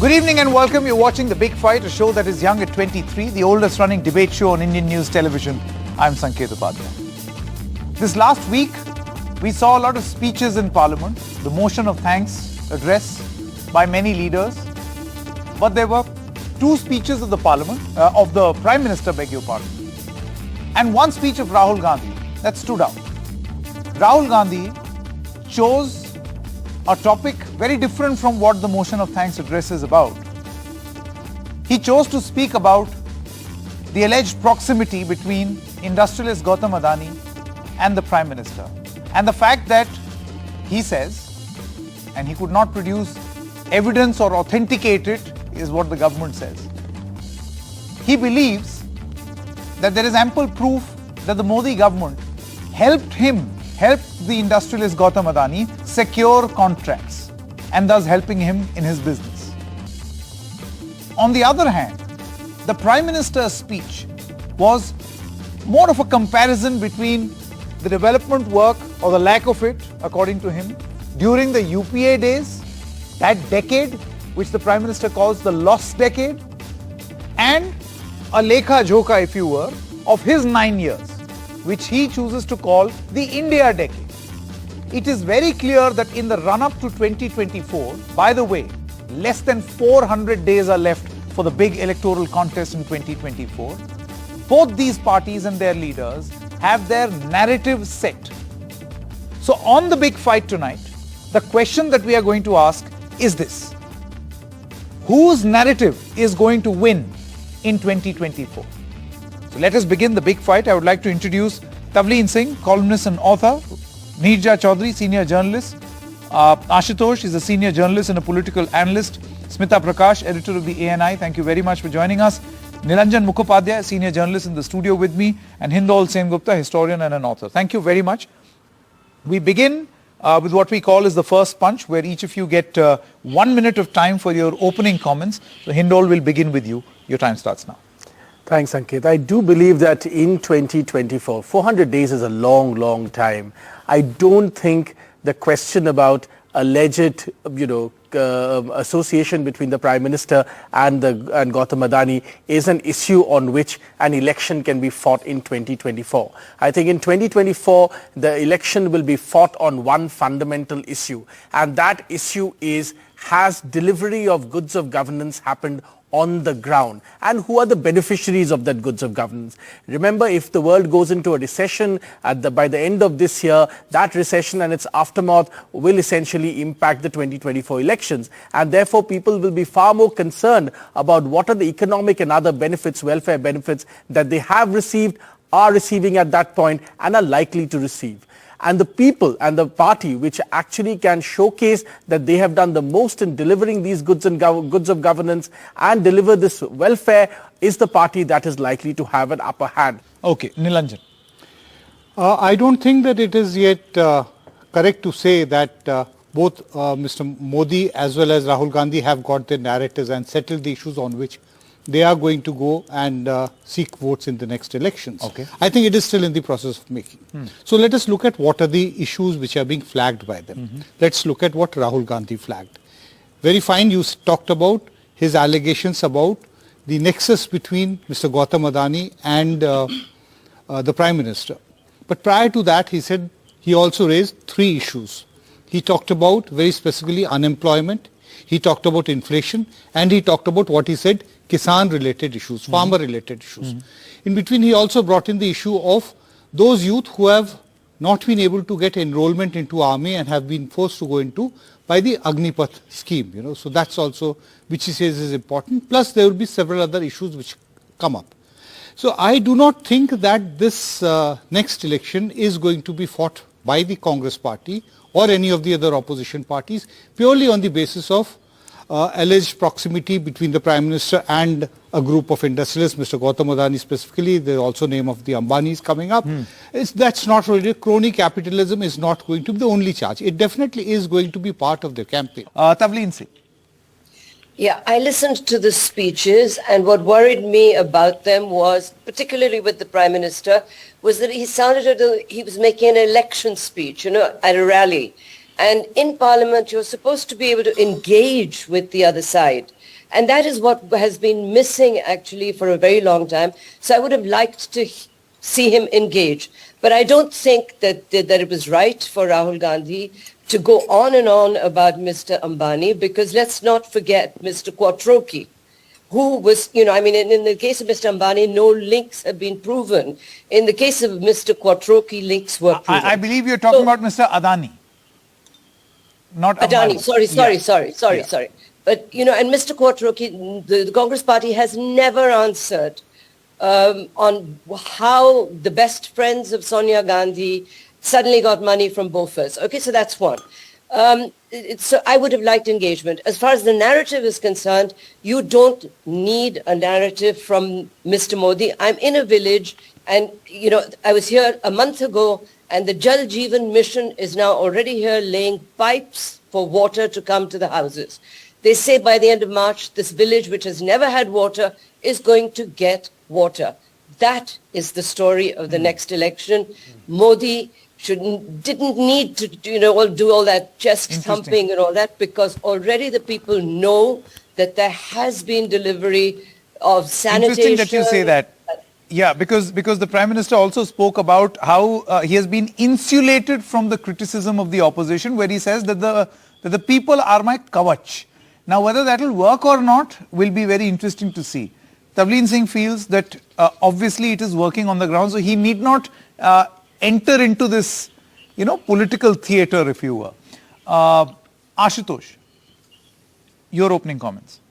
Good evening and welcome. You're watching The Big Fight, a show that is young at 23, the oldest running debate show on Indian news television. I'm Sanket Upadhyay. This last week, we saw a lot of speeches in Parliament, the motion of thanks address by many leaders. But there were two speeches of the Parliament, of the Prime Minister, beg your pardon, and one speech of Rahul Gandhi that stood out. Rahul Gandhi chose a topic very different from what the motion of thanks address is about. He chose to speak about the alleged proximity between industrialist Gautam Adani and the Prime Minister, and the fact that he says, and he could not produce evidence or authenticate it, is what the government says. He believes that there is ample proof that the Modi government helped the industrialist Gautam Adani secure contracts and thus helping him in his business. On the other hand, the Prime Minister's speech was more of a comparison between the development work or the lack of it, according to him, during the UPA days, that decade which the Prime Minister calls the lost decade, and a lekha jhoka, if you were, of his 9 years, which he chooses to call the India decade. It is very clear that in the run-up to 2024, by the way, less than 400 days are left for the big electoral contest in 2024, both these parties and their leaders have their narrative set. So on The Big Fight tonight, the question that we are going to ask is this: whose narrative is going to win in 2024? So let us begin The Big Fight. I would like to introduce Tavleen Singh, columnist and author; Neerja Chaudhary, senior journalist; Ashutosh is a senior journalist and a political analyst; Smita Prakash, editor of the ANI. Thank you very much for joining us. Nilanjan Mukhopadhyay, senior journalist in the studio with me; and Hindol Sengupta, historian and an author. Thank you very much. We begin with what we call is the first punch, where each of you get 1 minute of time for your opening comments. So Hindol will begin with you. Your time starts now. Thanks, Ankit. I do believe that in 2024, 400 days is a long, long time. I don't think the question about alleged, association between the Prime Minister and Gautam Adani is an issue on which an election can be fought in 2024. I think in 2024, the election will be fought on one fundamental issue, and that issue is: has delivery of goods of governance happened on the ground, and who are the beneficiaries of that goods of governance? Remember, if the world goes into a recession by the end of this year, that recession and its aftermath will essentially impact the 2024 elections, and therefore people will be far more concerned about what are the economic and other benefits, welfare benefits, that they have received, are receiving at that point, and are likely to receive. And the people and the party which actually can showcase that they have done the most in delivering these goods of governance and deliver this welfare is the party that is likely to have an upper hand. Okay, Nilanjan. I don't think that it is yet correct to say that both Mr. Modi as well as Rahul Gandhi have got their narratives and settled the issues on which they are going to go and seek votes in the next elections. Okay. I think it is still in the process of making. So let us look at what are the issues which are being flagged by them. Let's look at what Rahul Gandhi flagged. Very fine, you talked about his allegations about the nexus between Mr. Gautam Adani and the Prime Minister. But prior to that, he said he also raised three issues. He talked about very specifically unemployment, he talked about inflation, and he talked about what he said Kisan-related issues, farmer-related issues. In between, he also brought in the issue of those youth who have not been able to get enrollment into army and have been forced to go into by the Agnipath scheme. So that's also, which he says is important. Plus, there will be several other issues which come up. So I do not think that this next election is going to be fought by the Congress party or any of the other opposition parties purely on the basis of alleged proximity between the Prime Minister and a group of industrialists, Mr. Gautam Adani specifically. There's also name of the Ambanis coming up. That's not really, crony capitalism is not going to be the only charge. It definitely is going to be part of the campaign. Tavleen Singh. Yeah, I listened to the speeches, and what worried me about them was, particularly with the Prime Minister, was that he sounded as though he was making an election speech, at a rally. And in Parliament, you're supposed to be able to engage with the other side. And that is what has been missing actually for a very long time. So I would have liked to see him engage. But I don't think that it was right for Rahul Gandhi to go on and on about Mr. Ambani, because let's not forget Mr. Quattrochi, who was, in the case of Mr. Ambani, no links have been proven. In the case of Mr. Quattrochi, links were proven. I believe you're talking about Mr. Adani. Not Adani, Ambani. sorry. But, and Mr. Quattrochi, the Congress party has never answered on how the best friends of Sonia Gandhi suddenly got money from Bofors. Okay, so that's one. So I would have liked engagement. As far as the narrative is concerned, you don't need a narrative from Mr. Modi. I'm in a village and, I was here a month ago and the Jal Jeevan mission is now already here laying pipes for water to come to the houses. They say by the end of March, this village, which has never had water, is going to get water. That is the story of the next election. Modi didn't need to do all that chest thumping and all that, because already the people know that there has been delivery of sanitation. Interesting that you say that. Yeah, because the Prime Minister also spoke about how he has been insulated from the criticism of the opposition, where he says that the people are my kavach. Now, whether that will work or not will be very interesting to see. Tavleen Singh feels that obviously it is working on the ground, so he need not enter into this, political theatre, if you were. Ashutosh, your opening comments.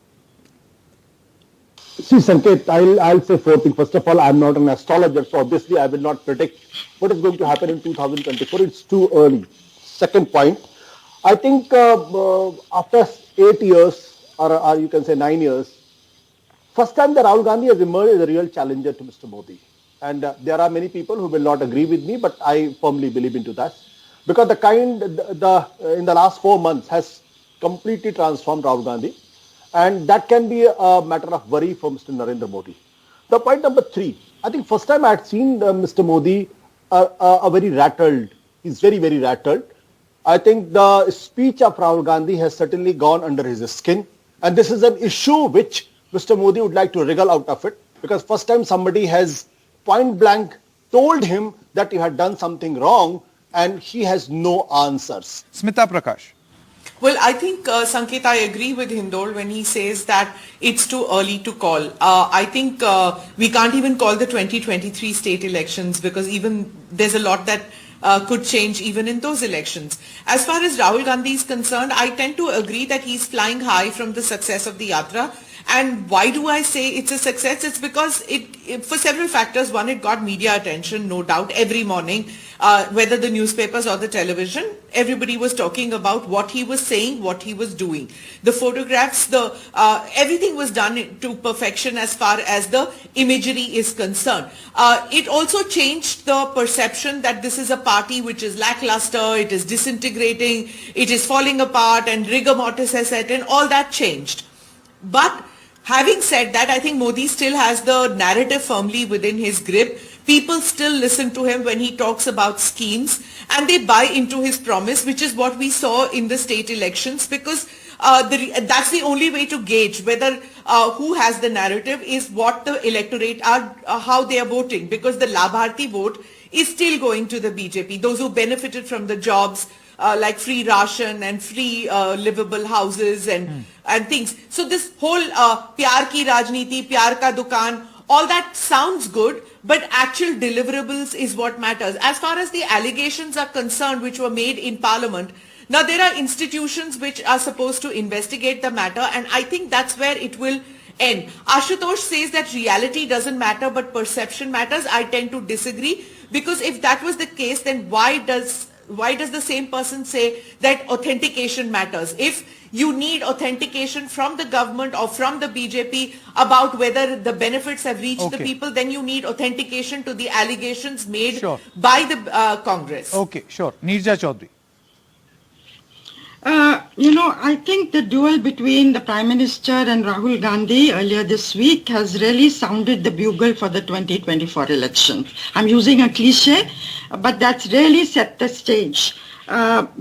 See, Sanket, I'll say four things. First of all, I'm not an astrologer, so obviously I will not predict what is going to happen in 2024. It's too early. Second point, I think after 8 years, or you can say 9 years, first time that Rahul Gandhi has emerged as a real challenger to Mr. Modi. And there are many people who will not agree with me, but I firmly believe into that. Because in the last 4 months has completely transformed Rahul Gandhi. And that can be a matter of worry for Mr. Narendra Modi. The point number 3, I think first time I had seen Mr. Modi very rattled. He's very, very rattled. I think the speech of Rahul Gandhi has certainly gone under his skin. And this is an issue which Mr. Modi would like to wriggle out of it. Because first time somebody has point blank told him that he had done something wrong and he has no answers. Smita Prakash. Well, I think, Sanket, I agree with Hindol when he says that it's too early to call. I think we can't even call the 2023 state elections because even there's a lot that could change even in those elections. As far as Rahul Gandhi is concerned, I tend to agree that he's flying high from the success of the Yatra. And why do I say it's a success? It's because it for several factors. One, it got media attention, no doubt, every morning, whether the newspapers or the television, everybody was talking about what he was saying, what he was doing. The photographs, everything was done to perfection as far as the imagery is concerned. It also changed the perception that this is a party which is lackluster, it is disintegrating, it is falling apart, and rigor mortis has set in. All that changed. But having said that, I think Modi still has the narrative firmly within his grip. People still listen to him when he talks about schemes and they buy into his promise, which is what we saw in the state elections, because that's the only way to gauge whether who has the narrative is what the electorate are, how they are voting, because the Labharti vote is still going to the BJP, those who benefited from the jobs, like free ration and free livable houses and things. So this whole pyar ki rajniti, pyar ka dukan, all that sounds good, but actual deliverables is what matters. As far as the allegations are concerned which were made in Parliament, now there are institutions which are supposed to investigate the matter, and I think that's where it will end. Ashutosh says that reality doesn't matter but perception matters. I tend to disagree, because if that was the case, then why does the same person say that authentication matters? If you need authentication from the government or from the BJP about whether the benefits have reached the people, then you need authentication to the allegations made by the Congress. Okay, sure. Neerja Chaudhary. I think the duel between the Prime Minister and Rahul Gandhi earlier this week has really sounded the bugle for the 2024 elections. I'm using a cliche, but that's really set the stage.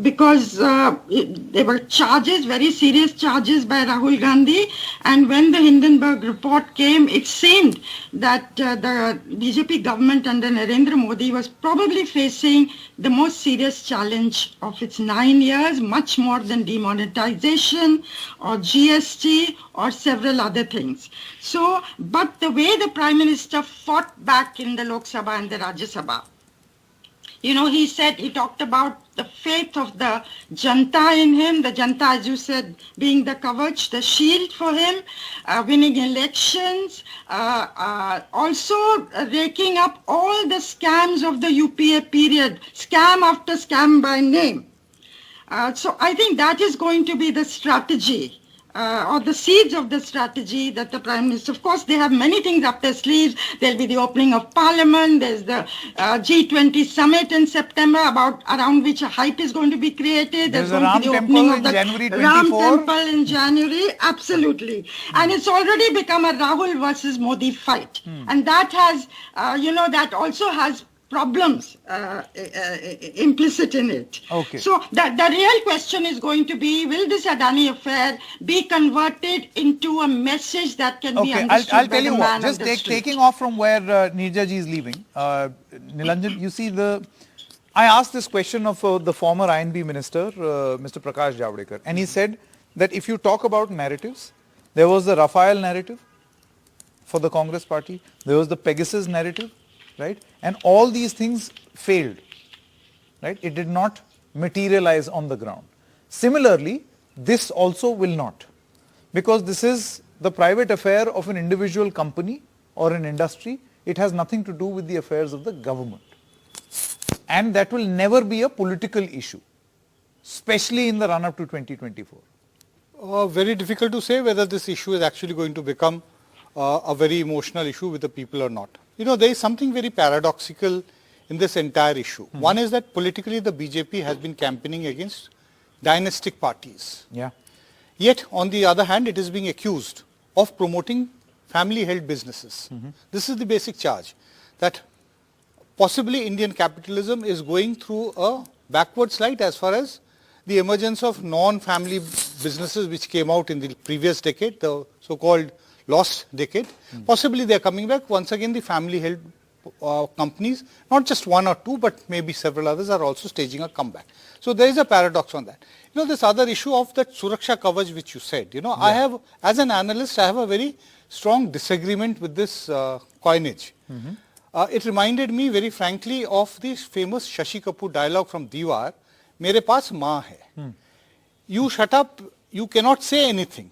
because there were charges, very serious charges by Rahul Gandhi, and when the Hindenburg report came, it seemed that the BJP government under Narendra Modi was probably facing the most serious challenge of its 9 years, much more than demonetization or GST or several other things. So, but the way the Prime Minister fought back in the Lok Sabha and the Rajya Sabha, you know, he talked about the faith of the Janta in him, the Janta, as you said, being the kavach, the shield for him, winning elections, also raking up all the scams of the UPA period, scam after scam by name. So I think that is going to be the strategy, or the seeds of the strategy that the Prime Minister, of course, they have many things up their sleeves. There'll be the opening of Parliament, there's the G20 summit in September around which a hype is going to be created. There's going a to be the Ram opening temple of the in January 24. Ram temple in January, absolutely. And it's already become a Rahul versus Modi fight. And that has, that also has problems implicit in it. Okay. So the real question is going to be, will this Adani affair be converted into a message that can be understood I'll by tell the you man what, on just the street? taking off from where Neerja ji is leaving, Nilanjan, you see I asked this question of the former INB minister, Mr. Prakash Javadekar, and he said that if you talk about narratives, there was the Rafale narrative for the Congress party, there was the Pegasus narrative, right? And all these things failed, right? It did not materialize on the ground. Similarly, this also will not, because this is the private affair of an individual company or an industry. It has nothing to do with the affairs of the government. And that will never be a political issue, especially in the run-up to 2024. Very difficult to say whether this issue is actually going to become a very emotional issue with the people or not. You know, there is something very paradoxical in this entire issue. One is that politically the BJP has been campaigning against dynastic parties. Yeah. Yet, on the other hand, it is being accused of promoting family-held businesses. This is the basic charge, that possibly Indian capitalism is going through a backward slide as far as the emergence of non-family businesses which came out in the previous decade, the so-called lost decade. Possibly they are coming back. Once again, the family-held companies, not just one or two, but maybe several others, are also staging a comeback. So there is a paradox on that. You know, this other issue of that Suraksha Kavach which you said, you know, I have, as an analyst, I have a very strong disagreement with this coinage. It reminded me very frankly of the famous Shashi Kapoor dialogue from Diwar, Mere paas maa hai. You shut up, you cannot say anything.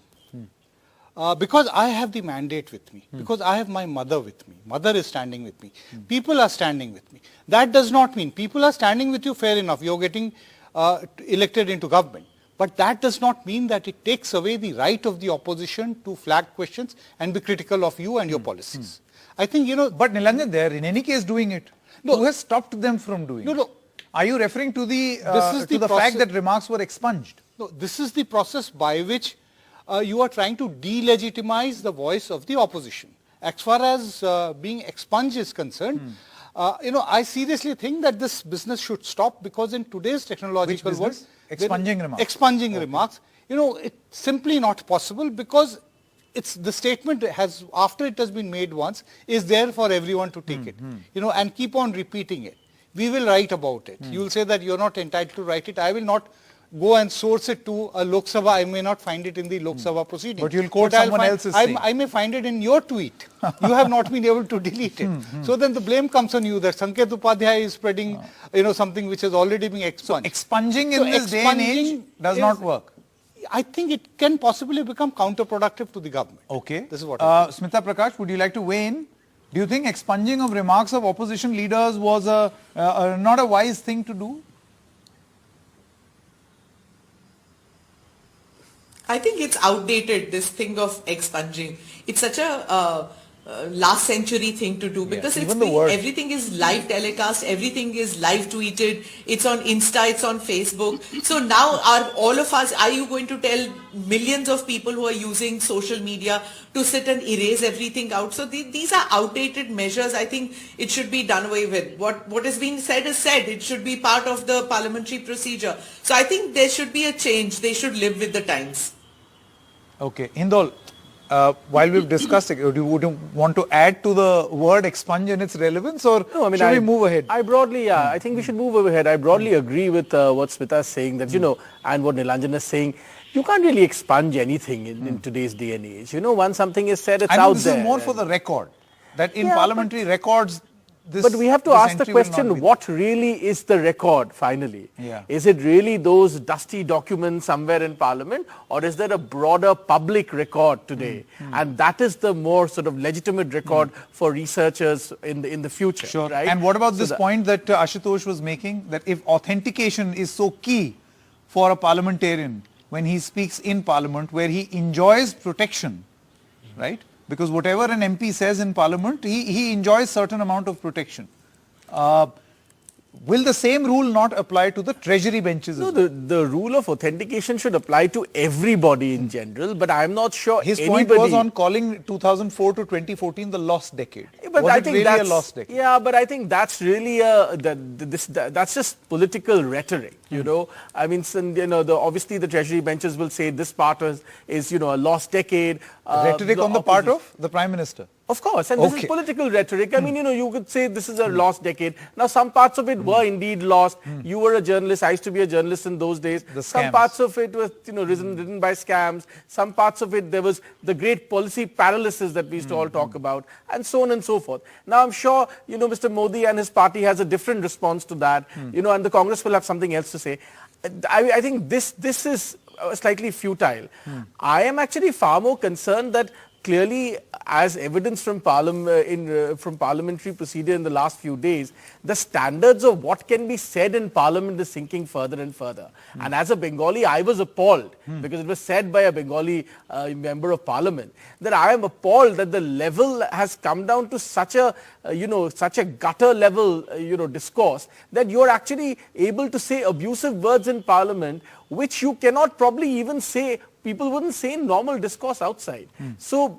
Because I have the mandate with me, because I have my mother with me. Mother is standing with me. People are standing with me. That does not mean people are standing with you, fair enough. You're getting elected into government. But that does not mean that it takes away the right of the opposition to flag questions and be critical of you and your policies. I think, you know... But Nilanjan, they are in any case doing it. No. Who has stopped them from doing it? No. Are you referring to the the fact that remarks were expunged? No, this is the process by which you are trying to delegitimize the voice of the opposition. As far as being expunged is concerned, you know, I seriously think that this business should stop, because in today's technological world... Expunging remarks. Expunging remarks. You know, it's simply not possible, because it's the statement has, after it has been made once, is there for everyone to take it, you know, and keep on repeating it. We will write about it. You will say that you're not entitled to write it. I will not go and source it to a Lok Sabha. I may not find it in the Lok Sabha proceedings. But you'll quote someone else's thing. I may find it in your tweet. You have not been able to delete it. So then the blame comes on you that Sanket Upadhyay is spreading, you know, something which has already been expunged. Expunging in this day and age does not work. I think it can possibly become counterproductive to the government. Okay. This is what I think. Smita Prakash, would you like to weigh in? Do you think expunging of remarks of opposition leaders was not a wise thing to do? I think it's outdated, this thing of expunging. It's such a last century thing to do, because even the word. everything is live telecast, everything is live tweeted, it's on Insta, it's on Facebook. So now are you going to tell millions of people who are using social media to sit and erase everything out? So these are outdated measures. I think it should be done away with. What is being said is said. It should be part of the parliamentary procedure. So I think there should be a change. They should live with the times. Okay, Hindol, while we've discussed it, would you want to add to the word expunge and its relevance, or No, I mean, should we move ahead? I broadly, I think we should move ahead. I broadly agree with what Smita is saying, that, and what Nilanjan is saying. You can't really expunge anything in today's day and age. Once something is said, it's out this there. is more for the record, that in parliamentary records, But we have to ask the question, what really is the record finally? Yeah. Is it really those dusty documents somewhere in Parliament, or is there a broader public record today? And that is the more sort of legitimate record for researchers in the future. Sure. Right? And what about this point that Ashutosh was making, that if authentication is so key for a parliamentarian when he speaks in Parliament, where he enjoys protection, right? Because whatever an MP says in Parliament, he enjoys certain amount of protection. Will the same rule not apply to the treasury benches as well? The rule of authentication should apply to everybody in general, but I'm not sure His anybody... point was on calling 2004 to 2014 the lost decade. But was I it think really that's, a lost decade? Yeah, but I think that's really that's just political rhetoric, I mean, obviously the treasury benches will say this part is a lost decade. Rhetoric on the part of the Prime Minister? Of course, and this is political rhetoric. I mean, you could say this is a lost decade. Now, some parts of it were indeed lost. You were a journalist. I used to be a journalist in those days. Some parts of it was, written by scams. Some parts of it, there was the great policy paralysis that we used to all talk about, and so on and so forth. Now, I'm sure, Mr. Modi and his party has a different response to that, and the Congress will have something else to say. I think this is slightly futile. I am actually far more concerned that clearly, as evidence from parliamentary procedure in the last few days, the standards of what can be said in Parliament is sinking further and further. And as a Bengali, I was appalled because it was said by a Bengali member of Parliament that I am appalled that the level has come down to such a gutter level, discourse, that you are actually able to say abusive words in Parliament, which you cannot probably even say. People wouldn't say in normal discourse outside. So,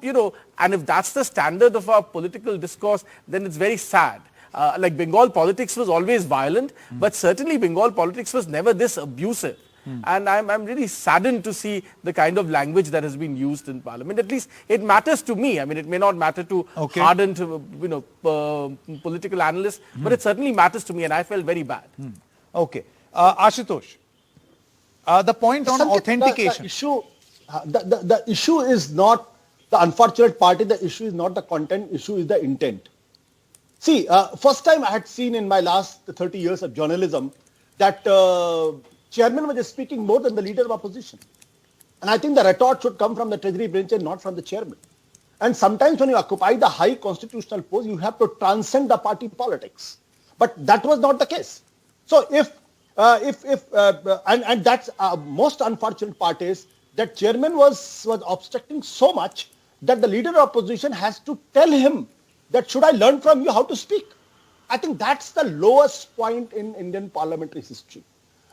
and if that's the standard of our political discourse, then it's very sad. Like Bengal politics was always violent, but certainly Bengal politics was never this abusive. And I'm really saddened to see the kind of language that has been used in Parliament. At least it matters to me. I mean, it may not matter to hardened, political analysts, but it certainly matters to me, and I felt very bad. Okay. Ashutosh, the point on authentication. The issue is not the unfortunate party, the issue is not the content, issue is the intent. See, first time I had seen in my last 30 years of journalism that chairman was speaking more than the leader of opposition. And I think the retort should come from the treasury bench and not from the chairman. And sometimes when you occupy the high constitutional post, you have to transcend the party politics. But that was not the case. So and that's most unfortunate part is that chairman was obstructing so much that the leader of opposition has to tell him that should I learn from you how to speak. I think that's the lowest point in Indian parliamentary history.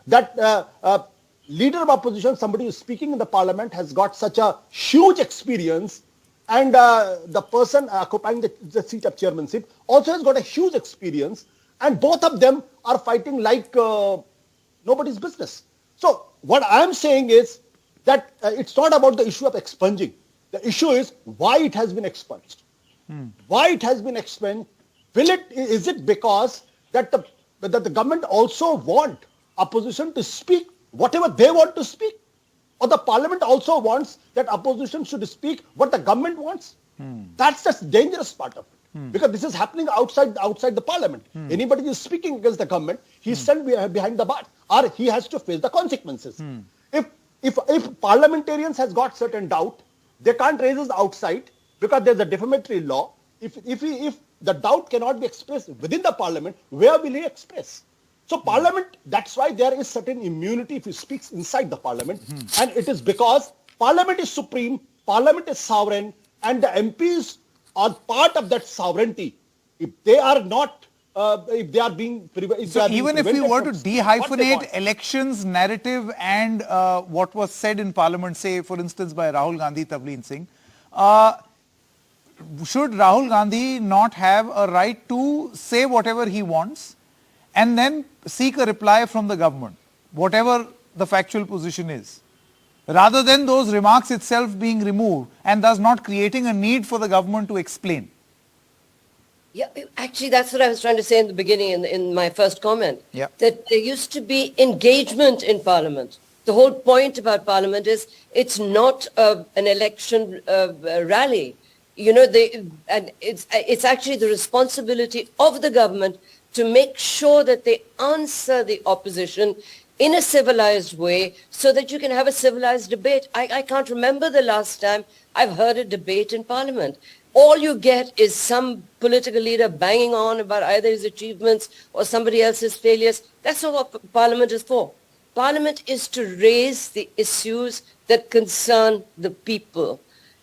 That leader of opposition, somebody who is speaking in the parliament, has got such a huge experience, and the person occupying the seat of chairmanship also has got a huge experience, and both of them are fighting like nobody's business. So what I am saying is that it's not about the issue of expunging. The issue is why it has been expunged. Why it has been expunged? Is it because that the government also want opposition to speak whatever they want to speak? Or the parliament also wants that opposition should speak what the government wants? That's the dangerous part of it. Because this is happening outside the parliament. Anybody who is speaking against the government, he's sent behind the bar, or he has to face the consequences. If parliamentarians has got certain doubt, they can't raise it outside because there's a defamatory law. If the doubt cannot be expressed within the parliament, where will he express? So parliament, that's why there is certain immunity if he speaks inside the parliament. And it is because parliament is supreme, parliament is sovereign, and the MPs are part of that sovereignty. If they are not, if they are being So even if we were to what dehyphenate want. elections narrative and what was said in Parliament, say for instance by Rahul Gandhi, Tavleen Singh, should Rahul Gandhi not have a right to say whatever he wants and then seek a reply from the government, whatever the factual position is, rather than those remarks itself being removed and thus not creating a need for the government to explain? Yeah, actually, that's what I was trying to say in the beginning in my first comment. Yeah. That there used to be engagement in Parliament. The whole point about Parliament is it's not an election rally. You know, and it's actually the responsibility of the government to make sure that they answer the opposition in a civilized way so that you can have a civilized debate. I can't remember the last time I've heard a debate in Parliament. All you get is some political leader banging on about either his achievements or somebody else's failures. That's not what Parliament is for. Parliament is to raise the issues that concern the people.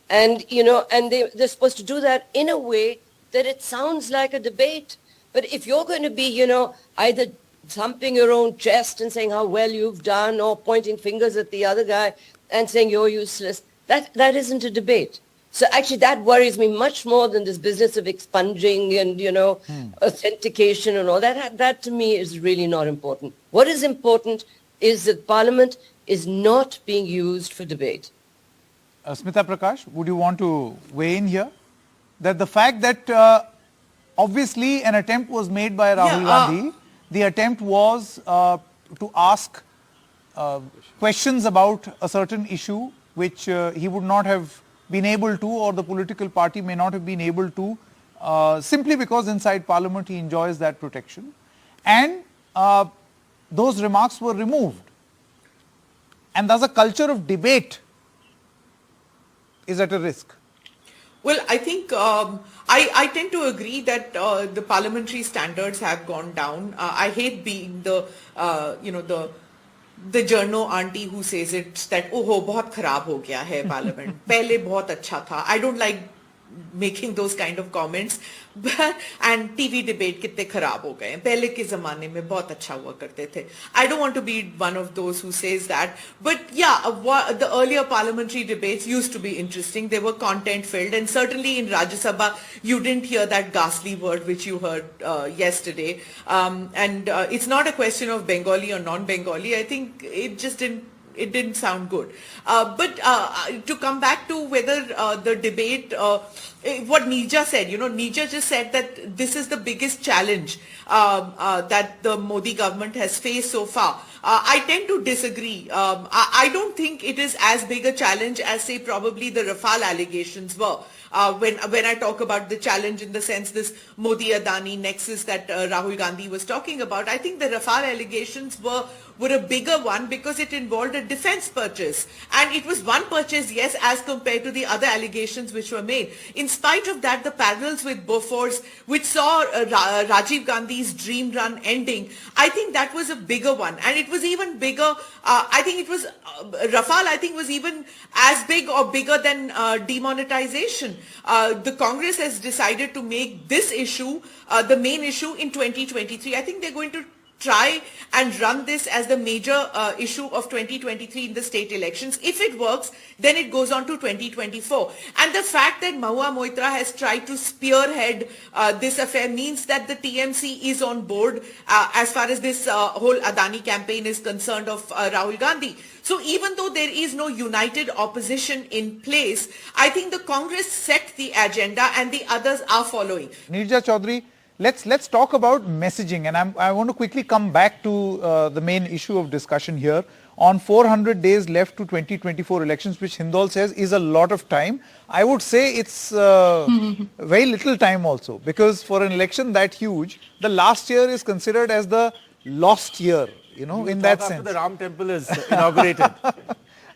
And, you know, and they're supposed to do that in a way that it sounds like a debate. But if you're going to be, you know, either thumping your own chest and saying how well you've done or pointing fingers at the other guy and saying you're useless, that isn't a debate. So actually that worries me much more than this business of expunging and, you know, authentication and all that. That to me is really not important. What is important is that Parliament is not being used for debate. Smita Prakash, would you want to weigh in here? That the fact that obviously an attempt was made by Rahul Gandhi, the attempt was to ask questions about a certain issue which he would not have been able to, or the political party may not have been able to, simply because inside Parliament he enjoys that protection. And those remarks were removed. And thus a culture of debate is at a risk. Well, I think I tend to agree that the parliamentary standards have gone down. I hate being the journo auntie who says it that oh बहुत खराब हो गया है parliament. पहले बहुत अच्छा था. I don't like making those kind of comments. And TV debate कितने खराब हो गए. पहले के ज़माने में बहुत अच्छा हुआ करते थे. I don't want to be one of those who says that. But yeah, the earlier parliamentary debates used to be interesting. They were content filled, and certainly in Rajya Sabha you didn't hear that ghastly word which you heard yesterday. And it's not a question of Bengali or non-Bengali. I think it just didn't sound good. But to come back to whether the debate, what Neerja said, you know, Neerja just said that this is the biggest challenge that the Modi government has faced so far. I tend to disagree. I don't think it is as big a challenge as, say, probably the Rafale allegations were. When I talk about the challenge in the sense this Modi-Adani nexus that Rahul Gandhi was talking about, I think the Rafale allegations were a bigger one because it involved a defense purchase. And it was one purchase, yes, as compared to the other allegations which were made. In spite of that, the parallels with Bofors, which saw Rajiv Gandhi's dream run ending, I think that was a bigger one. And it was even bigger, I think it was, Rafale I think was even as big or bigger than demonetization. The Congress has decided to make this issue the main issue in 2023. I think they're going to try and run this as the major issue of 2023 in the state elections. If it works, then it goes on to 2024. And the fact that Mahua Moitra has tried to spearhead this affair means that the TMC is on board as far as this whole Adani campaign is concerned of Rahul Gandhi. So even though there is no united opposition in place, I think the Congress set the agenda and the others are following. Neerja Chaudhary, let's talk about messaging, and I want to quickly come back to the main issue of discussion here. On 400 days left to 2024 elections, which Hindol says is a lot of time, I would say it's very little time also, because for an election that huge, the last year is considered as the lost year, you know, in that sense. After the Ram temple is inaugurated.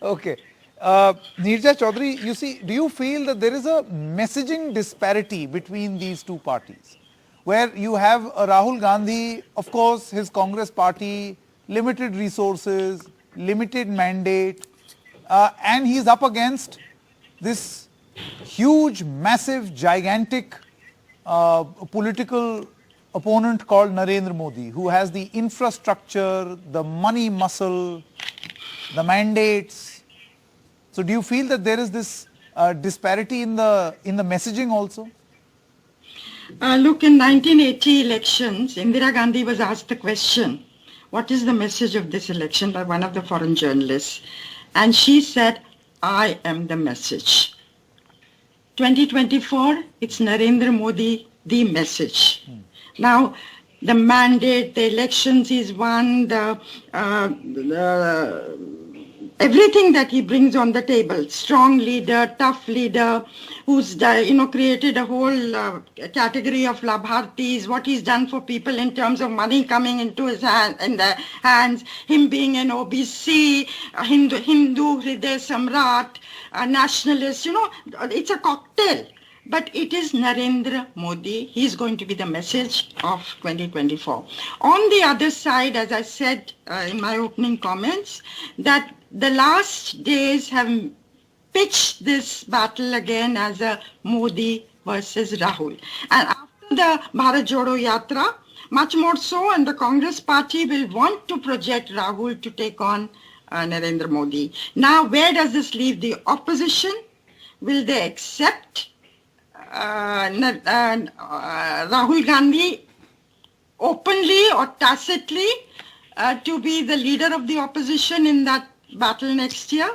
Okay. Neerja Chaudhary, you see, do you feel that there is a messaging disparity between these two parties? Where you have Rahul Gandhi, of course, his Congress party, limited resources, limited mandate, and he's up against this huge, massive, gigantic political opponent called Narendra Modi, who has the infrastructure, the money muscle, the mandates. So do you feel that there is this disparity in the messaging also? Look, in 1980 elections, Indira Gandhi was asked the question, what is the message of this election, by one of the foreign journalists? And she said, I am the message. 2024, it's Narendra Modi, the message. Now, the mandate, the elections he's won, everything that he brings on the table, strong leader, tough leader, who's created a whole category of Labhartis, what he's done for people in terms of money coming into his hands, him being an OBC, Hindu Hriday Samrat, a nationalist, it's a cocktail. But it is Narendra Modi. He's going to be the message of 2024. On the other side, as I said in my opening comments, that the last days have pitched this battle again as a Modi versus Rahul. And after the Bharat Jodo Yatra, much more so, and the Congress party will want to project Rahul to take on Narendra Modi. Now, where does this leave the opposition? Will they accept Rahul Gandhi openly or tacitly to be the leader of the opposition in that battle next year?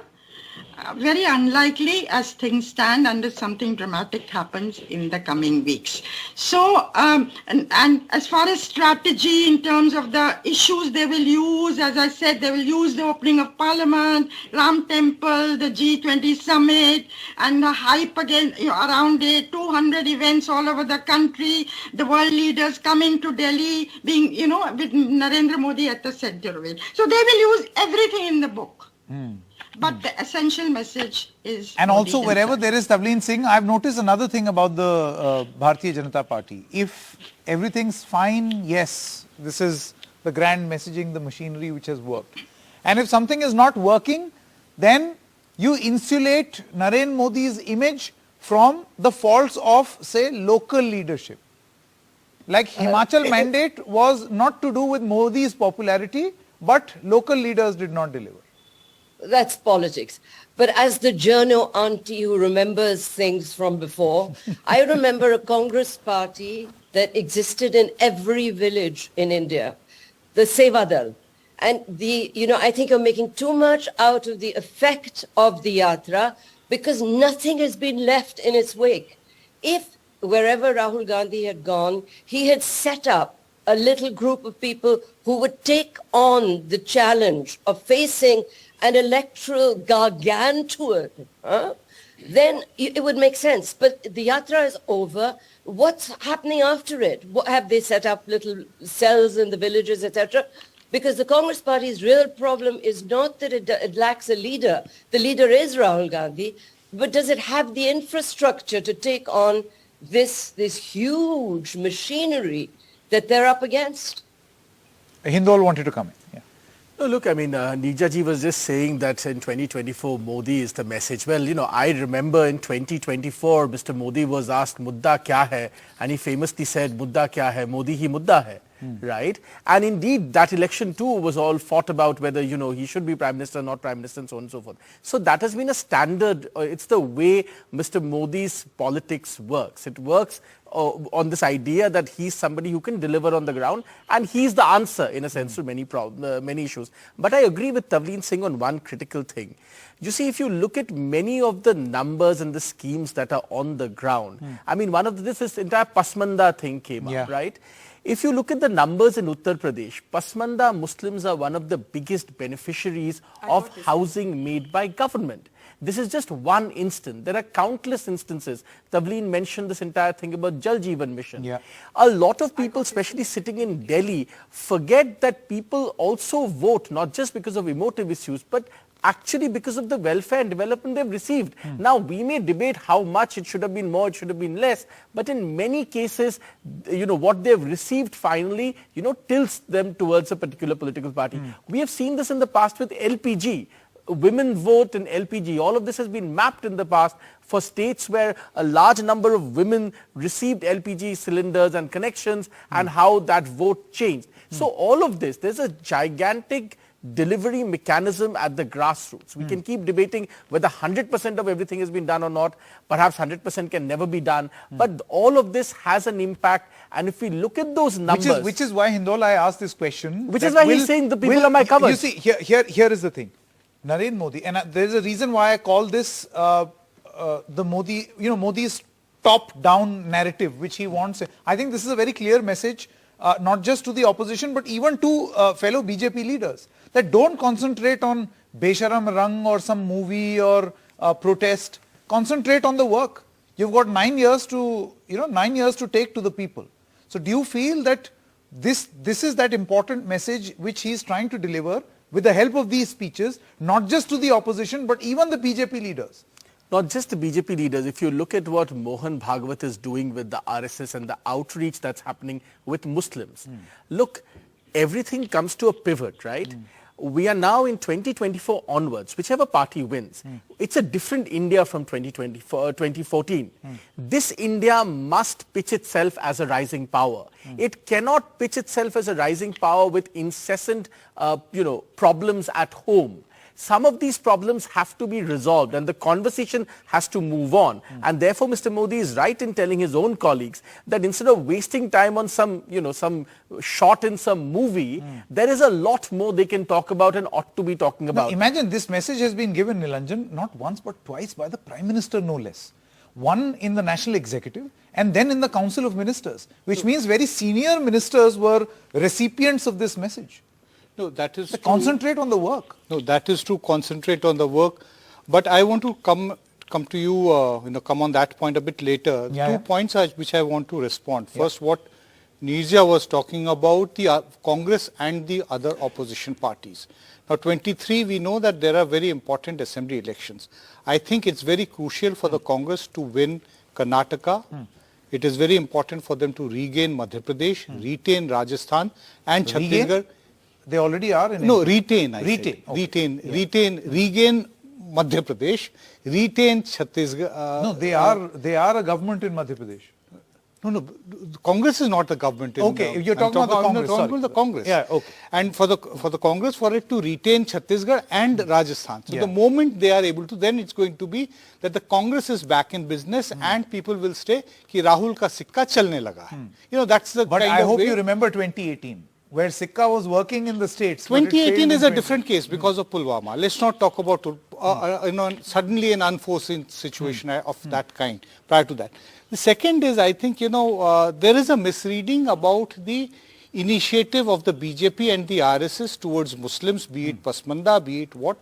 Very unlikely as things stand unless something dramatic happens in the coming weeks. So, and as far as strategy in terms of the issues they will use, as I said, they will use the opening of Parliament, Ram Temple, the G20 summit, and the hype again around it, 200 events all over the country, the world leaders coming to Delhi, being, with Narendra Modi at the center of it. So they will use everything in the book. But the essential message is... And Modi also wherever himself. there is Tavleen Singh, I've noticed another thing about the Bharatiya Janata Party. If everything's fine, yes, this is the grand messaging, the machinery which has worked. And if something is not working, then you insulate Narendra Modi's image from the faults of, say, local leadership. Like Himachal mandate was not to do with Modi's popularity, but local leaders did not deliver. That's politics. But as the journo auntie who remembers things from before, I remember a Congress party that existed in every village in India, the Sevadal. And I think you're making too much out of the effect of the yatra because nothing has been left in its wake. If wherever Rahul Gandhi had gone, he had set up a little group of people who would take on the challenge of facing an electoral gargantuan, then it would make sense. But the yatra is over. What's happening after it? What, have they set up little cells in the villages, etc.? Because the Congress Party's real problem is not that it lacks a leader. The leader is Rahul Gandhi. But does it have the infrastructure to take on this huge machinery that they're up against? Hindol wanted to come in. Yeah. No, look, I mean, Neeja ji was just saying that in 2024, Modi is the message. Well, I remember in 2024, Mr. Modi was asked, Mudda kya hai? And he famously said, Mudda kya hai? Modi hi mudda hai. Right? And indeed, that election too was all fought about whether, he should be Prime Minister, not Prime Minister, and so on and so forth. So that has been a standard. It's the way Mr. Modi's politics works. It works on this idea that he's somebody who can deliver on the ground, and he's the answer in a sense to many issues. But I agree with Tavleen Singh on one critical thing. You see, if you look at many of the numbers and the schemes that are on the ground, I mean, this entire Pasmanda thing came up, right? If you look at the numbers in Uttar Pradesh, Pasmanda Muslims are one of the biggest beneficiaries of housing made by government. This is just one instance. There are countless instances. Tavleen mentioned this entire thing about Jal Jeevan Mission. Yeah. A lot of people, especially sitting in Delhi, forget that people also vote, not just because of emotive issues, but actually because of the welfare and development they've received. Now, we may debate how much it should have been more, it should have been less, but in many cases, what they've received finally, tilts them towards a particular political party. We have seen this in the past with LPG. women vote in LPG. All of this has been mapped in the past for states where a large number of women received LPG cylinders and connections and how that vote changed. So all of this, there's a gigantic delivery mechanism at the grassroots. We can keep debating whether 100% of everything has been done or not. Perhaps 100% can never be done. But all of this has an impact. And if we look at those numbers... Which is why, Hindol, I asked this question. Which is why he's saying the people are my covers. You see, here is the thing. Narendra Modi, and there's a reason why I call this the Modi, Modi's top-down narrative, which he wants. I think this is a very clear message, not just to the opposition, but even to fellow BJP leaders, that don't concentrate on Besharam Rang or some movie or protest. Concentrate on the work. You've got 9 years to, 9 years to take to the people. So do you feel that this is that important message which he is trying to deliver with the help of these speeches, not just to the opposition, but even the BJP leaders? Not just the BJP leaders. If you look at what Mohan Bhagwat is doing with the RSS and the outreach that's happening with Muslims, look, everything comes to a pivot, right? We are now in 2024 onwards, whichever party wins. It's a different India from 2014. This India must pitch itself as a rising power. It cannot pitch itself as a rising power with incessant, problems at home. Some of these problems have to be resolved and the conversation has to move on. And therefore, Mr. Modi is right in telling his own colleagues that instead of wasting time on some shot in some movie, there is a lot more they can talk about and ought to be talking about. Now, imagine this message has been given, Nilanjan, not once but twice by the Prime Minister, no less. One in the National Executive and then in the Council of Ministers, which means very senior ministers were recipients of this message. No, that is concentrate on the work. No, that is to concentrate on the work. But I want to come to you, come on that point a bit later. Two points which I want to respond. First, what Nirja was talking about, the Congress and the other opposition parties. Now, 23, we know that there are very important assembly elections. I think it's very crucial for the Congress to win Karnataka. It is very important for them to regain Madhya Pradesh, retain Rajasthan and Chhattisgarh. They already are in retain. Retain. Regain Madhya Pradesh, retain Chhattisgarh. No, they are a government in Madhya Pradesh. No, Congress is not the government. You're talking about the Congress. The Congress. Yeah, okay. And for the Congress, for it to retain Chhattisgarh and Rajasthan. So the moment they are able to, then it's going to be that the Congress is back in business and people will say कि Rahul का सिक्का चलने लगा है. That's the But kind I of hope way. You remember 2018. Where Sikka was working in the states. 2018 is a different case because of Pulwama. Let's not talk about suddenly an unforeseen situation of that kind prior to that. The second is, I think, there is a misreading about the initiative of the BJP and the RSS towards Muslims, be it Pasmanda, be it what,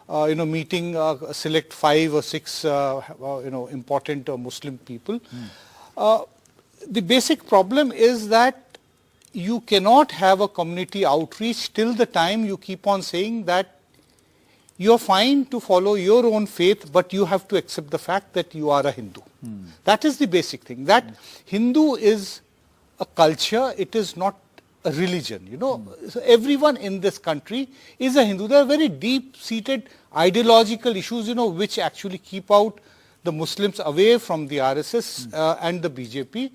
meeting select 5 or 6, important Muslim people. The basic problem is that you cannot have a community outreach till the time you keep on saying that you're fine to follow your own faith, but you have to accept the fact that you are a Hindu. That is the basic thing. That Hindu is a culture, it is not a religion. So everyone in this country is a Hindu. There are very deep-seated ideological issues, which actually keep out the Muslims away from the RSS and the BJP.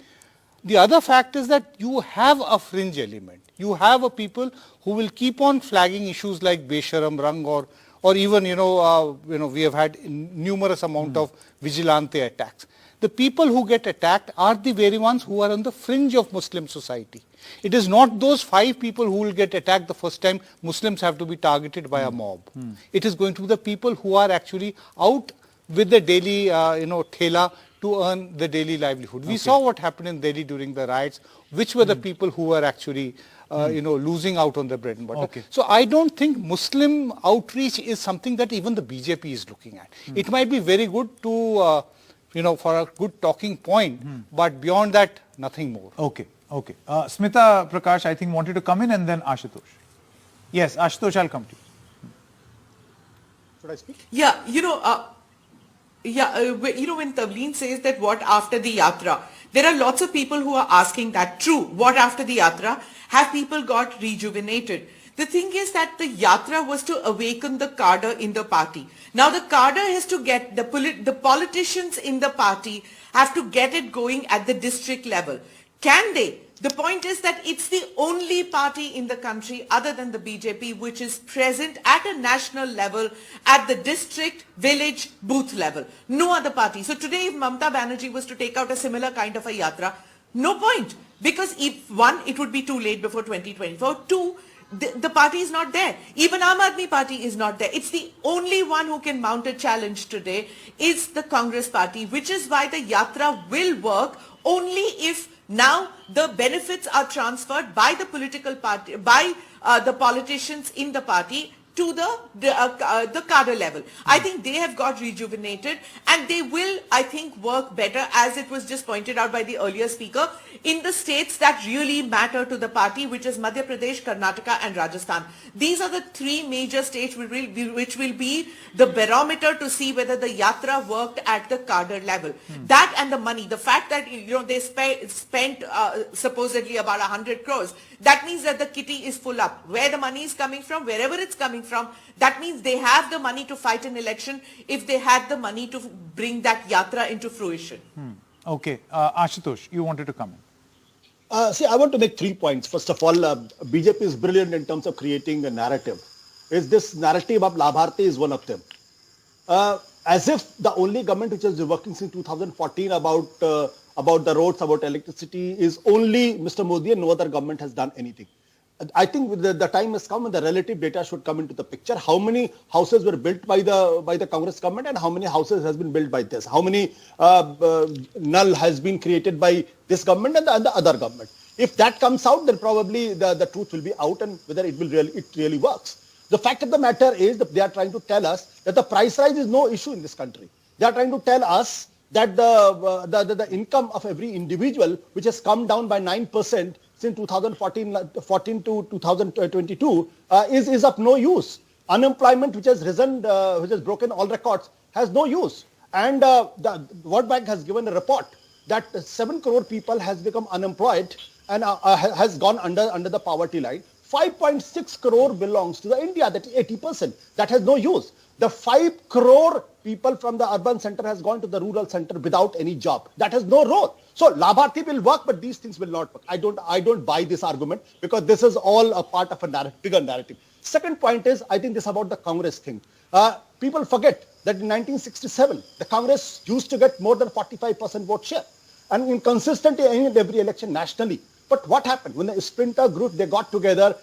The other fact is that you have a fringe element. You have a people who will keep on flagging issues like Besharam Rang or even, we have had numerous amount of vigilante attacks. The people who get attacked are the very ones who are on the fringe of Muslim society. It is not those 5 people who will get attacked the first time Muslims have to be targeted by a mob. It is going to be the people who are actually out with the daily, thela to earn the daily livelihood. We saw what happened in Delhi during the riots, which were the people who were actually, losing out on their bread and butter. So I don't think Muslim outreach is something that even the BJP is looking at. It might be very good to, for a good talking point, but beyond that, nothing more. Okay. Smita Prakash, I think, wanted to come in and then Ashutosh. Yes, Ashutosh, I'll come to you. Should I speak? Yeah, when Tavleen says that what after the yatra, there are lots of people who are asking that. True, what after the yatra? Have people got rejuvenated? The thing is that the yatra was to awaken the cadre in the party. Now the cadre has to get, the politicians in the party have to get it going at the district level. Can they? The point is that it's the only party in the country other than the BJP which is present at a national level, at the district, village, booth level. No other party. So today if Mamata Banerjee was to take out a similar kind of a yatra, no point. Because if one, it would be too late before 2024. Two, the party is not there. Even Aam Aadmi Party is not there. It's the only one who can mount a challenge today is the Congress Party, which is why the yatra will work only if now the benefits are transferred by the political party, by the politicians in the party to the cadre level. I think they have got rejuvenated and they will, I think, work better, as it was just pointed out by the earlier speaker, in the states that really matter to the party, which is Madhya Pradesh, Karnataka and Rajasthan. These are the three major states which will be the barometer to see whether the yatra worked at the cadre level. That and the money, the fact that they spent supposedly about 100 crores, that means that the kitty is full up. Where the money is coming from, wherever it's coming from, that means they have the money to fight an election if they had the money to bring that yatra into fruition. Okay, Ashutosh, you wanted to comment. See, I want to make 3 points. First of all, BJP is brilliant in terms of creating a narrative. This narrative of Labharti is one of them. As if the only government which has been working since 2014 about the roads, about electricity is only Mr. Modi and no other government has done anything. I think the time has come and the relative data should come into the picture. How many houses were built by the Congress government and how many houses has been built by this? How many null has been created by this government and the other government? If that comes out, then probably the truth will be out and whether it really works. The fact of the matter is that they are trying to tell us that the price rise is no issue in this country. They are trying to tell us that the income of every individual, which has come down by 9% since 2014 to 2022, is of no use. Unemployment, which has risen, which has broken all records, has no use. And the World Bank has given a report that 7 crore people has become unemployed and has gone under the poverty line. 5.6 crore belongs to the India, that is 80%. That has no use. The 5 crore people from the urban center has gone to the rural center without any job. That has no role. So Labharti will work, but these things will not work. I don't buy this argument because this is all a part of a bigger narrative. Second point is, I think this is about the Congress thing. People forget that in 1967, the Congress used to get more than 45% vote share and inconsistently in every election nationally. But what happened? When the splinter group, they got together,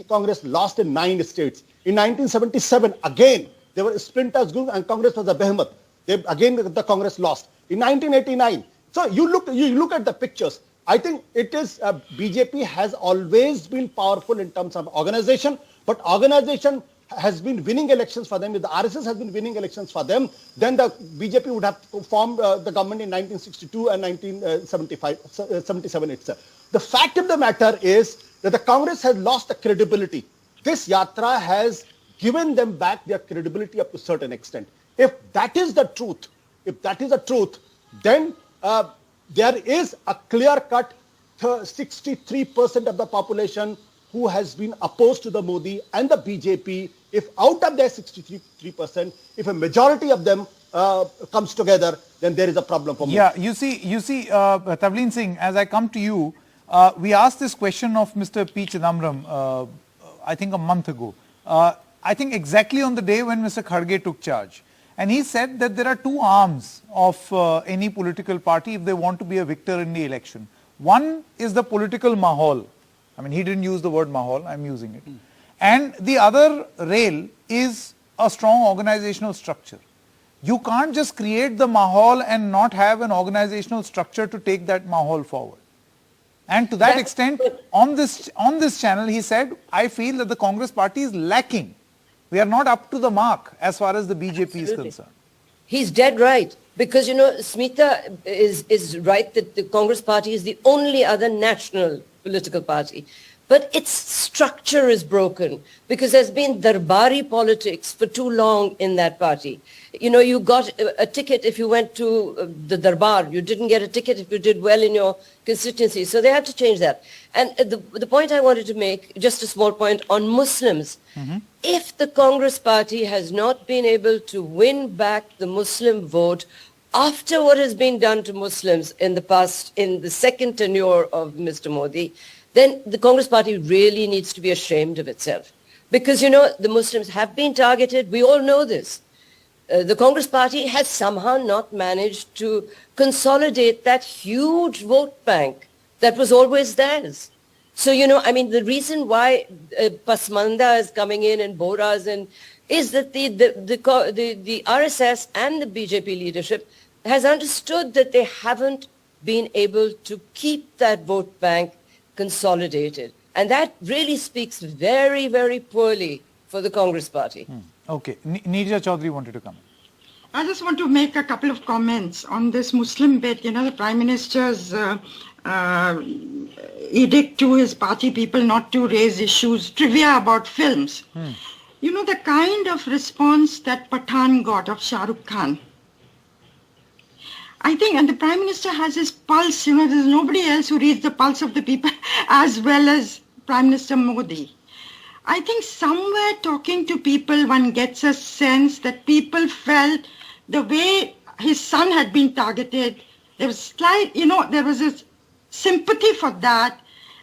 Congress lost in 9 states. In 1977, again, there were splinters group and Congress was a behemoth. The Congress lost. In 1989, so you look at the pictures. I think it is BJP has always been powerful in terms of organization, but organization has been winning elections for them. If the RSS has been winning elections for them, then the BJP would have formed the government in 1962 and 1977 itself. The fact of the matter is that the Congress has lost the credibility. This yatra has given them back their credibility up to a certain extent. If that is the truth, then there is a clear-cut 63% of the population who has been opposed to the Modi and the BJP. If out of their 63%, if a majority of them comes together, then there is a problem for Modi. Yeah, you see, Tavleen Singh, as I come to you, we asked this question of Mr. P. Chidambaram, I think a month ago. I think exactly on the day when Mr. Kharge took charge. And he said that there are two arms of any political party if they want to be a victor in the election. One is the political mahal. I mean, he didn't use the word mahal, I'm using it. And the other rail is a strong organizational structure. You can't just create the mahal and not have an organizational structure to take that mahal forward. And to that extent, on this channel, he said, I feel that the Congress party is lacking. We are not up to the mark as far as the BJP is concerned. He's dead right. Because, Smita is right that the Congress party is the only other national political party. but its structure is broken because there's been darbari politics for too long in that party. You know, you got a ticket if you went to the darbar. You didn't get a ticket if you did well in your constituency. So they had to change that. And the point I wanted to make, just a small point on Muslims. If the Congress party has not been able to win back the Muslim vote after what has been done to Muslims in the past, in the second tenure of Mr. Modi, then the Congress party really needs to be ashamed of itself. Because, you know, the Muslims have been targeted. We all know this. The Congress party has somehow not managed to consolidate that huge vote bank that was always theirs. So, you know, I mean, the reason why Pasmanda is coming in Bohras is that the RSS and the BJP leadership has understood that they haven't been able to keep that vote bank consolidated. And that really speaks very, very poorly for the Congress party. Okay. Neerja Chaudhary wanted to come. I just want to make a couple of comments on this Muslim bit. You know, the Prime Minister's edict to his party people not to raise issues, trivia about films. You know, the kind of response that Pathan got of Shah Rukh Khan, I think, and the Prime Minister has his pulse, you know, there's nobody else who reads the pulse of the people as well as Prime Minister Modi. I think somewhere talking to people, one gets a sense that people felt the way his son had been targeted, there was slight, you know, there was a sympathy for that,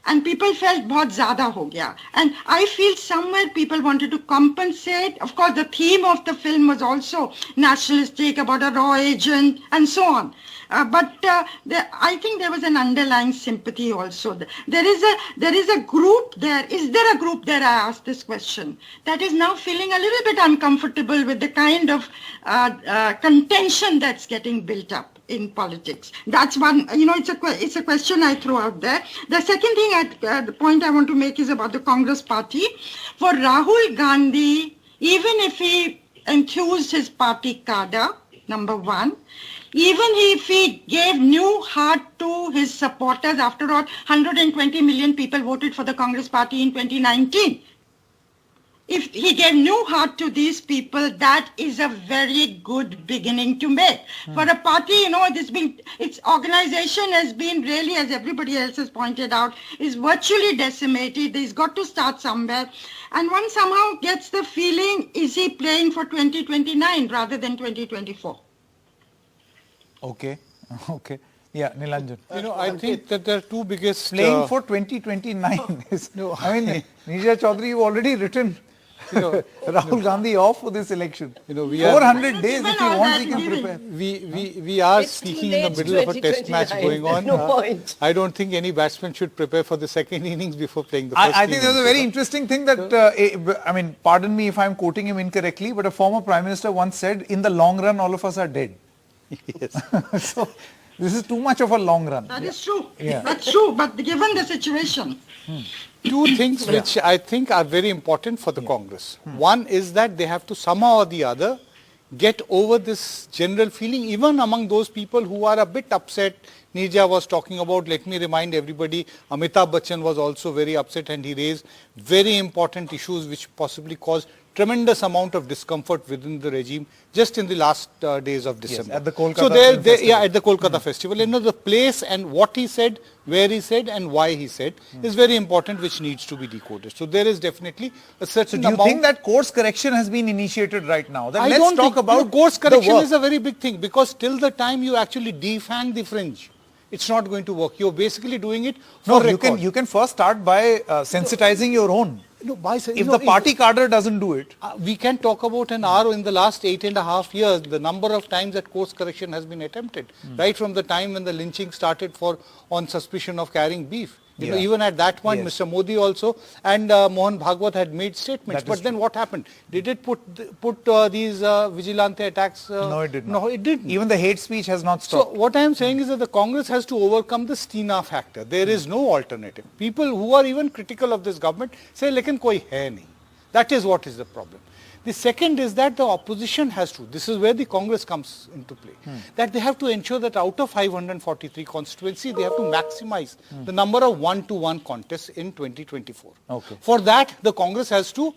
and people felt bahut zyada ho gaya. And I feel somewhere people wanted to compensate. Of course, the theme of the film was also nationalistic, about a raw agent and so on. But I think there was an underlying sympathy also. There is a group there. Is there a group there, I asked this question, that is now feeling a little bit uncomfortable with the kind of contention that's getting built up in politics? That's one, you know, it's a question I throw out there. The second thing, the point I want to make is about the Congress party. For Rahul Gandhi, even if he enthused his party cadre, number one, even if he gave new heart to his supporters, after all, 120 million people voted for the Congress party in 2019. If he gave new heart to these people, that is a very good beginning to make. For a party, you know, its organization has been really, as everybody else has pointed out, is virtually decimated. He's got to start somewhere. And one somehow gets the feeling, is he playing for 2029 rather than 2024? Okay. Okay. Yeah, Nilanjan. You know, I think that there are two biggest... Playing for 2029 is... No, I mean, Neerja Chaudhary, you've already written Rahul Gandhi off for this election. You know, we 400 days if he wants, he can prepare. We are speaking in the middle of a test match going on. No point. I don't think any batsman should prepare for the second innings before playing the first I think there's a very interesting thing that, I mean, pardon me if I'm quoting him incorrectly, but a former Prime Minister once said, in the long run, all of us are dead. Yes. So, this is too much of a long run. That is true. Yeah. That's true, but given the situation. Two things which I think are very important for the Congress. One is that they have to somehow or the other get over this general feeling, even among those people who are a bit upset. Neerja was talking about, let me remind everybody, Amitabh Bachchan was also very upset and he raised very important issues which possibly caused tremendous amount of discomfort within the regime just in the last days of December. Yes, at the Kolkata Festival. At the Kolkata Festival. You know, the place and what he said, where he said and why he said is very important, which needs to be decoded. So there is definitely a certain Do you think that course correction has been initiated right now? Then let's let's talk about course correction is a very big thing, because till the time you actually defang the fringe, it's not going to work. You're basically doing it for record. You can first start by sensitizing your own. No, if the party cadre doesn't do it. We can talk about an hour in the last 8.5 years, the number of times that course correction has been attempted, right from the time when the lynching started on suspicion of carrying beef. You know, even at that point, Mr. Modi also and Mohan Bhagwat had made statements. But then what happened? Did it put these vigilante attacks? No, it did not. No, it didn't. Even the hate speech has not stopped. So what I am saying is that the Congress has to overcome the Stina factor. There is no alternative. People who are even critical of this government say, lekin koi hai nahi. That is what is the problem. The second is that the opposition has to, this is where the Congress comes into play, that they have to ensure that out of 543 constituencies, they have to maximize the number of one-to-one contests in 2024. Okay. For that, the Congress has to,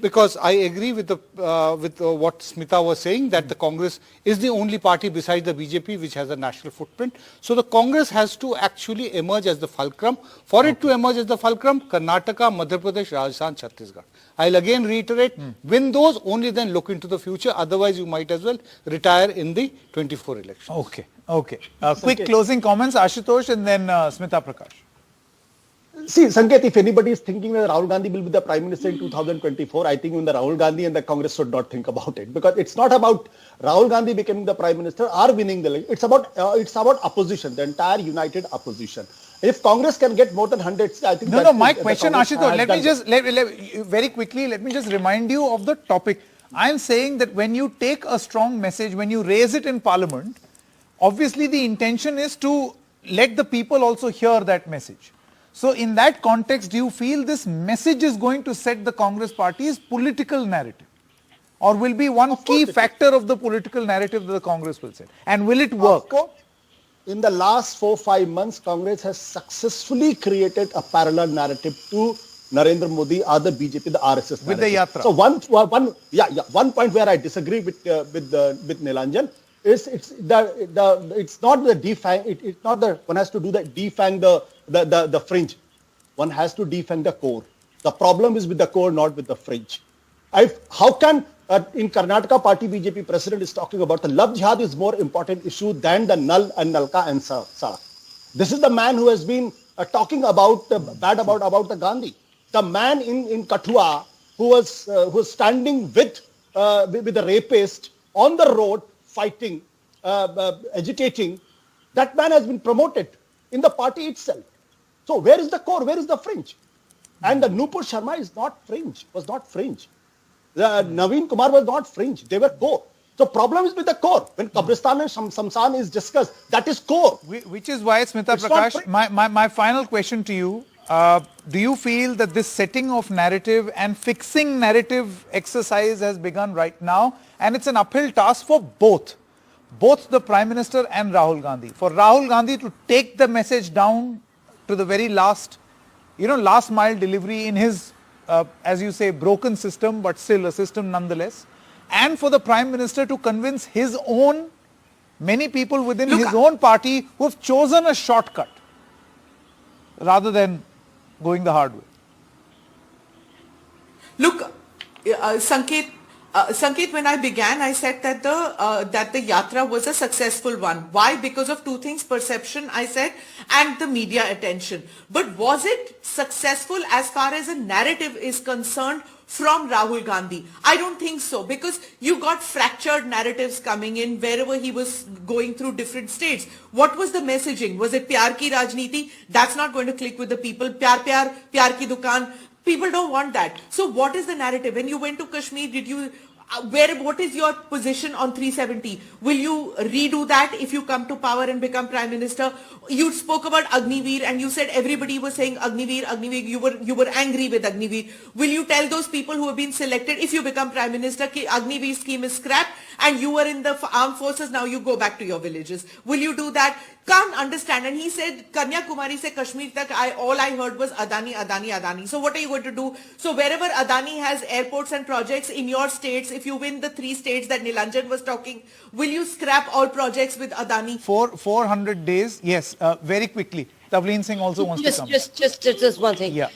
because I agree with what Smita was saying, that the Congress is the only party besides the BJP which has a national footprint. So the Congress has to actually emerge as the fulcrum. For it to emerge as the fulcrum, Karnataka, Madhya Pradesh, Rajasthan, Chhattisgarh. I'll again reiterate, win those, only then look into the future. Otherwise, you might as well retire in the 24 election. Okay, okay. Quick closing comments, Ashutosh, and then Smita Prakash. See, Sanket, if anybody is thinking that Rahul Gandhi will be the Prime Minister in 2024, I think even the Rahul Gandhi and the Congress should not think about it. Because it's not about Rahul Gandhi becoming the Prime Minister or winning the election. It's about opposition, the entire united opposition. If Congress can get more than 100, I think No, my question, Ashutosh, very quickly, let me just remind you of the topic. I'm saying that when you take a strong message, when you raise it in Parliament, obviously the intention is to let the people also hear that message. So in that context, do you feel this message is going to set the Congress party's political narrative? Or will be one key factor of the political narrative that the Congress will set? And will it work? Of course. In the last 4-5 months, Congress has successfully created a parallel narrative to Narendra Modi or the BJP, the RSS narrative. With the yatra. So one point where I disagree with Nilanjan is it's not the defang. It's not the one has to do that defang the fringe. One has to defang the core. The problem is with the core, not with the fringe. How can in Karnataka party BJP president is talking about the love jihad is more important issue than the null and nalka and sarak. This is the man who has been talking about bad about the Gandhi. The man in Kathua who was standing with the rapist on the road fighting, agitating. That man has been promoted in the party itself. So where is the core? Where is the fringe? And the Nupur Sharma is not fringe. Was not fringe. Naveen Kumar was not fringe. They were core. So problem is with the core. When Kabristan and Samsan is discussed, that is core. Which is why, Smita Prakash, my final question to you, do you feel that this setting of narrative and fixing narrative exercise has begun right now? And it's an uphill task for both the Prime Minister and Rahul Gandhi. For Rahul Gandhi to take the message down to the very last, last mile delivery in his, as you say, broken system, but still a system nonetheless. And for the Prime Minister to convince many people within his own party who have chosen a shortcut rather than going the hard way. Look, Sanket, when I began, I said that the yatra was a successful one. Why? Because of two things: perception, I said, and the media attention. But was it successful as far as a narrative is concerned from Rahul Gandhi? I don't think so, because you got fractured narratives coming in wherever he was going through different states. What was the messaging? Was it pyar ki rajniti? That's not going to click with the people. Pyar pyar, pyar ki dukaan. People don't want that. So what is the narrative? When you went to Kashmir, what is your position on 370? Will you redo that if you come to power and become Prime Minister? You spoke about Agniveer and you said everybody was saying Agniveer. You were angry with Agniveer. Will you tell those people who have been selected, if you become Prime Minister, that Agniveer scheme is scrapped and you were in the armed forces, now you go back to your villages? Will you do that? Can't understand. And he said Kanyakumari se Kashmir tak all I heard was Adani, Adani, Adani. So what are you going to do? So wherever Adani has airports and projects in your states, if you win the 3 states that Nilanjan was talking, will you scrap all projects with Adani? 400 days, yes. Very quickly. Tavleen Singh also wants to come. Just one thing. Yeah.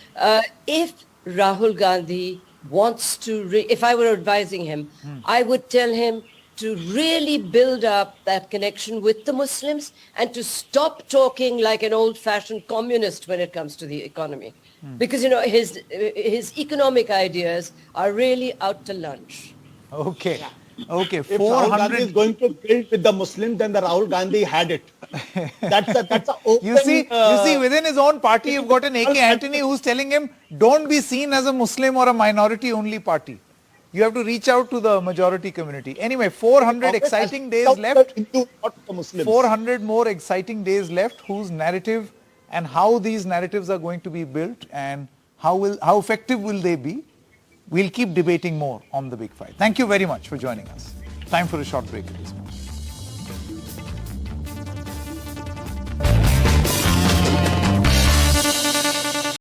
If Rahul Gandhi wants to, if I were advising him, I would tell him to really build up that connection with the Muslims and to stop talking like an old-fashioned communist when it comes to the economy. Because, his economic ideas are really out to lunch. Okay. Yeah. Okay. If Rahul Gandhi is going to build with the Muslims, then the Rahul Gandhi had it. That's a open, you see, within his own party, you've got an AK Antony who's telling him, don't be seen as a Muslim or a minority-only party. You have to reach out to the majority community. Anyway, 400 exciting days left. 400 more exciting days left. Whose narrative and how these narratives are going to be built and how effective will they be? we'll keep debating more on the big fight. Thank you very much for joining us. Time for a short break at this point.